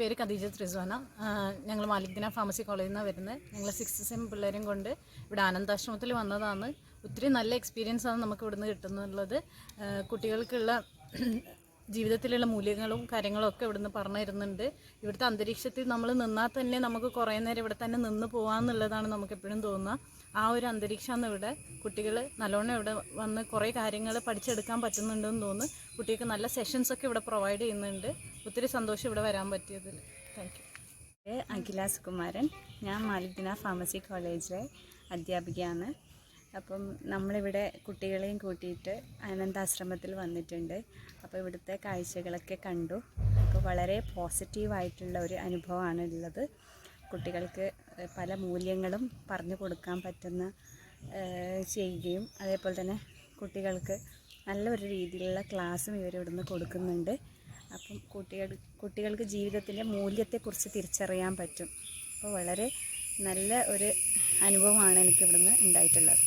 പേര് ഖദീജത്ത് റിസ്വാന. ഞങ്ങൾ മാലിക് ദിന ഫാർമസി കോളേജിൽ നിന്നാണ് വരുന്നത്. ഞങ്ങൾ 6th സെം പിള്ളേരും കൊണ്ട് ഇവിടെ ആനന്ദാശ്രമത്തിൽ വന്നതാണ്. ഒത്തിരി നല്ല എക്സ്പീരിയൻസാണ് നമുക്ക് ഇവിടുന്ന് കിട്ടുന്നുള്ളത്. കുട്ടികൾക്കുള്ള ജീവിതത്തിലുള്ള മൂല്യങ്ങളും കാര്യങ്ങളും ഒക്കെ ഇവിടുന്ന് പറഞ്ഞു തരുന്നുണ്ട്. ഇവിടുത്തെ അന്തരീക്ഷത്തിൽ നമ്മൾ നിന്നാൽ തന്നെ നമുക്ക് കുറേ നേരം ഇവിടെ തന്നെ നിന്ന് പോകാമെന്നുള്ളതാണ് നമുക്ക് എപ്പോഴും തോന്നുക. ആ ഒരു അന്തരീക്ഷമാണ് ഇവിടെ. കുട്ടികൾ നല്ലോണം ഇവിടെ വന്ന് കുറേ കാര്യങ്ങൾ പഠിച്ചെടുക്കാൻ പറ്റുന്നുണ്ടെന്ന് തോന്നുന്നു. കുട്ടികൾക്ക് നല്ല സെഷൻസൊക്കെ ഇവിടെ പ്രൊവൈഡ് ചെയ്യുന്നുണ്ട്. ഒത്തിരി സന്തോഷം ഇവിടെ വരാൻ പറ്റിയതിൽ. Thank you. അഖില സുകുമാരൻ. ഞാൻ മാലിക് ദിന ഫാർമസി കോളേജിലെ അധ്യാപികയാണ്. അപ്പം നമ്മളിവിടെ കുട്ടികളെയും കൂട്ടിയിട്ട് ആനന്ദാശ്രമത്തിൽ വന്നിട്ടുണ്ട്. അപ്പോൾ ഇവിടുത്തെ കാഴ്ചകളൊക്കെ കണ്ടു. അപ്പോൾ വളരെ പോസിറ്റീവായിട്ടുള്ള ഒരു അനുഭവമാണ് ഉള്ളത്. കുട്ടികൾക്ക് പല മൂല്യങ്ങളും പറഞ്ഞു കൊടുക്കാൻ പറ്റുന്ന ചെയ്യുകയും അതേപോലെ തന്നെ കുട്ടികൾക്ക് നല്ലൊരു രീതിയിലുള്ള ക്ലാസ്സും ഇവരിവിടുന്ന് കൊടുക്കുന്നുണ്ട്. അപ്പം കുട്ടികൾക്ക് ജീവിതത്തിൻ്റെ മൂല്യത്തെക്കുറിച്ച് തിരിച്ചറിയാൻ പറ്റും. അപ്പോൾ വളരെ നല്ല ഒരു അനുഭവമാണ് എനിക്കിവിടുന്ന് ഉണ്ടായിട്ടുള്ളത്.